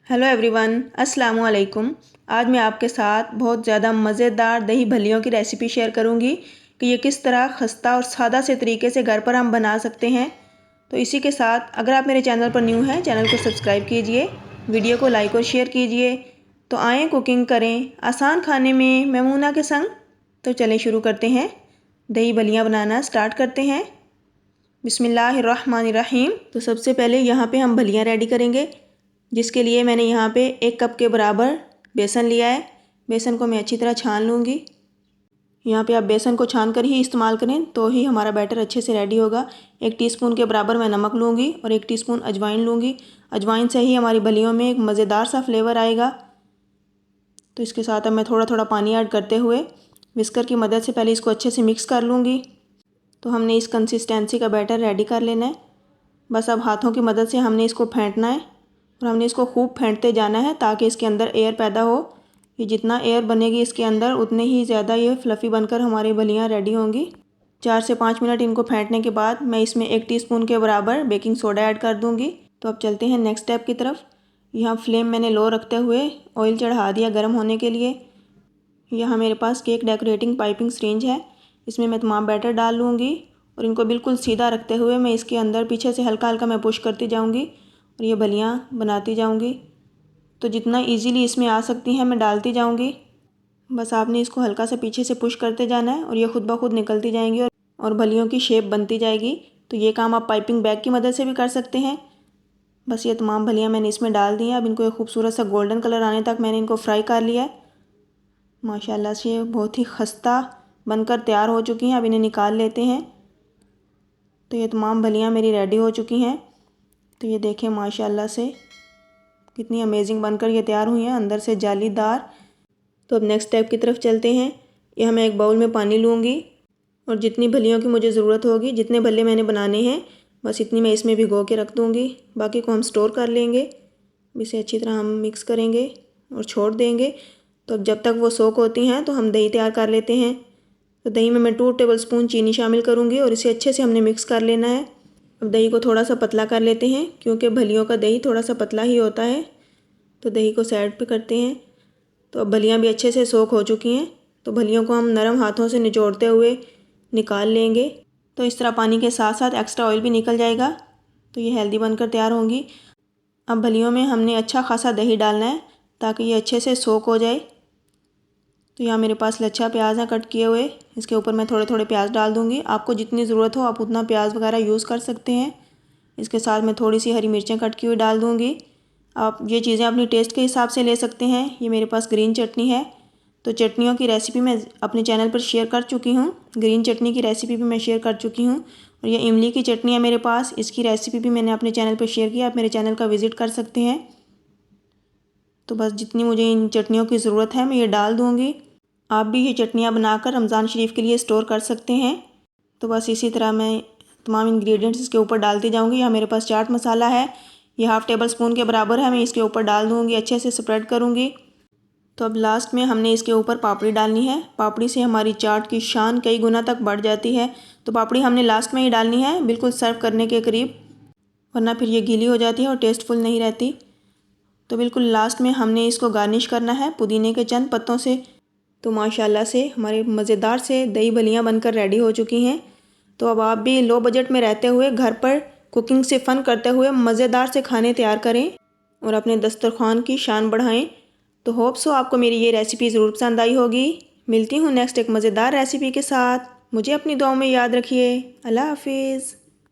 Hello everyone, अस्सलाम वालेकुम। आज मैं आपके साथ बहुत ज़्यादा मज़ेदार दही भल्लियों की रेसिपी शेयर करूंगी कि ये किस तरह खस्ता और सादा से तरीके से घर पर हम बना सकते हैं। तो इसी के साथ अगर आप मेरे चैनल पर न्यू हैं, चैनल को सब्सक्राइब कीजिए, वीडियो को लाइक और शेयर कीजिए। तो आएँ कुकिंग करें आसान खाने में मैमूना के संग। तो चलें शुरू करते हैं, दही भल्लियाँ बनाना स्टार्ट करते हैं। बिस्मिल्लाहिर्रहमानिर्रहीम। तो सबसे पहले यहाँ पे हम भल्लियाँ रेडी करेंगे, जिसके लिए मैंने यहाँ पे 1 कप के बराबर बेसन लिया है। बेसन को मैं अच्छी तरह छान लूँगी। यहाँ पे आप बेसन को छान कर ही इस्तेमाल करें तो ही हमारा बैटर अच्छे से रेडी होगा। 1 टीस्पून के बराबर मैं नमक लूँगी और 1 टीस्पून अजवाइन लूँगी। अजवाइन से ही हमारी भल्लियों में एक मज़ेदार सा फ्लेवर आएगा। तो इसके साथ अब मैं थोड़ा थोड़ा पानी ऐड करते हुए विस्कर की मदद से पहले इसको अच्छे से मिक्स कर लूँगी। तो हमने इस कंसिस्टेंसी का बैटर रेडी कर लेना है। बस अब हाथों की मदद से हमने इसको फेंटना है और हमने इसको खूब फेंटते जाना है ताकि इसके अंदर एयर पैदा हो। ये जितना एयर बनेगी इसके अंदर उतने ही ज़्यादा ये फ्लफ़ी बनकर हमारी भल्लियाँ रेडी होंगी। 4 से 5 मिनट इनको फेंटने के बाद मैं इसमें 1 टीस्पून के बराबर बेकिंग सोडा ऐड कर दूँगी। तो अब चलते हैं नेक्स्ट स्टेप की तरफ। यहाँ फ्लेम मैंने लो रखते हुए ऑयल चढ़ा दिया गर्म होने के लिए। यहाँ मेरे पास केक डेकोरेटिंग पाइपिंग सिरिंज है, इसमें मैं तमाम बैटर डाल लूँगी और इनको बिल्कुल सीधा रखते हुए मैं इसके अंदर पीछे से हल्का हल्का मैं पुश करती जाऊँगी और ये भल्लियाँ बनाती जाऊँगी। तो जितना इजीली इसमें आ सकती हैं मैं डालती जाऊँगी। बस आपने इसको हल्का सा पीछे से पुश करते जाना है और ये खुद ब खुद निकलती जाएंगी और भल्लियों की शेप बनती जाएगी। तो ये काम आप पाइपिंग बैग की मदद से भी कर सकते हैं। बस ये तमाम भल्लियाँ मैंने इसमें डाल दी हैं। अब इनको एक खूबसूरत सा गोल्डन कलर आने तक मैंने इनको फ्राई कर लिया है। माशाल्लाह से ये बहुत ही खस्ता बनकर तैयार हो चुकी हैं। अब इन्हें निकाल लेते हैं। तो ये तमाम भल्लियाँ मेरी रेडी हो चुकी हैं। तो ये देखें माशाल्लाह से कितनी अमेजिंग बनकर ये तैयार हुई हैं, अंदर से जालीदार। तो अब नेक्स्ट स्टेप की तरफ चलते हैं। यहाँ मैं एक बाउल में पानी लूँगी और जितनी भल्लियों की मुझे ज़रूरत होगी, जितने भल्ले मैंने बनाने हैं, बस इतनी मैं इसमें भिगो के रख दूँगी। बाकी को हम स्टोर कर लेंगे। इसे अच्छी तरह हम मिक्स करेंगे और छोड़ देंगे। तो अब जब तक वो सोक होती हैं तो हम दही तैयार कर लेते हैं। तो दही में मैं 2 टेबलस्पून चीनी शामिल करूँगी और इसे अच्छे से हमने मिक्स कर लेना है। अब दही को थोड़ा सा पतला कर लेते हैं क्योंकि भल्लियों का दही थोड़ा सा पतला ही होता है। तो दही को साइड पे करते हैं। तो अब भल्लियाँ भी अच्छे से सोख हो चुकी हैं। तो भल्लियों को हम नरम हाथों से निचोड़ते हुए निकाल लेंगे। तो इस तरह पानी के साथ साथ एक्स्ट्रा ऑयल भी निकल जाएगा। तो ये हेल्दी बनकर तैयार होंगी। अब भल्लियों में हमने अच्छा खासा दही डालना है ताकि ये अच्छे से सोक हो जाए। तो यहाँ मेरे पास लच्छा प्याज है कट किए हुए, इसके ऊपर मैं थोड़े थोड़े प्याज डाल दूँगी। आपको जितनी ज़रूरत हो आप उतना प्याज वगैरह यूज़ कर सकते हैं। इसके साथ मैं थोड़ी सी हरी मिर्चें कट की हुई डाल दूँगी। आप ये चीज़ें अपनी टेस्ट के हिसाब से ले सकते हैं। ये मेरे पास ग्रीन चटनी है। तो चटनियों की रेसिपी मैं अपने चैनल पर शेयर कर चुकी हूँ। ग्रीन चटनी की रेसिपी भी मैं शेयर कर चुकी हूँ। और ये इमली की चटनी है मेरे पास, इसकी रेसिपी भी मैंने अपने चैनल पर शेयर की। आप मेरे चैनल का विज़िट कर सकते हैं। तो बस जितनी मुझे इन चटनियों की ज़रूरत है मैं ये डाल दूँगी। आप भी ये चटनियाँ बनाकर रमज़ान शरीफ के लिए स्टोर कर सकते हैं। तो बस इसी तरह मैं तमाम इंग्रेडिएंट्स इसके ऊपर डालती जाऊँगी। यहाँ मेरे पास चाट मसाला है, ये 1/2 टेबलस्पून के बराबर है। मैं इसके ऊपर डाल दूँगी, अच्छे से स्प्रेड करूँगी। तो अब लास्ट में हमने इसके ऊपर पापड़ी डालनी है। पापड़ी से हमारी चाट की शान कई गुना तक बढ़ जाती है। तो पापड़ी हमने लास्ट में ही डालनी है, बिल्कुल सर्व करने के करीब, वरना फिर ये गीली हो जाती है और टेस्टफुल नहीं रहती। तो बिल्कुल लास्ट में हमने इसको गार्निश करना है पुदीने के चंद पत्तों से। तो माशाल्लाह से हमारे मज़ेदार से दही भल्लियाँ बनकर रेडी हो चुकी हैं। तो अब आप भी लो बजट में रहते हुए घर पर कुकिंग से फ़न करते हुए मज़ेदार से खाने तैयार करें और अपने दस्तरखान की शान बढ़ाएं। तो होप सो आपको मेरी ये रेसिपी ज़रूर पसंद आई होगी। मिलती हूँ नेक्स्ट एक मज़ेदार रेसिपी के साथ। मुझे अपनी दुआओं में याद रखिए। अल्लाह हाफिज़।